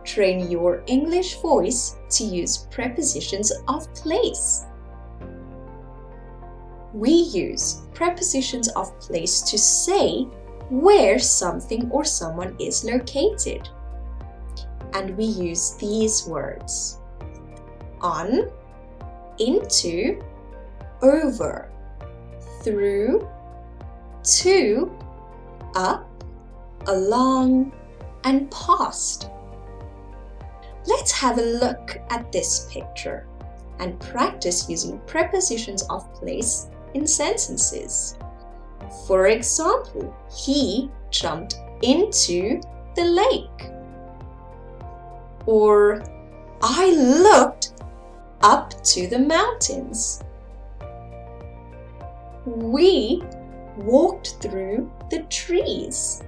train your English voice to use prepositions of place. We use prepositions of place to say where something or someone is located. And we use these words: on, into, over, through, to, up, along, and past. Let's have a look at this picture and practice using prepositions of place in sentences. For example, he jumped into the lake. Or, I looked up to the mountains. We walked through the trees.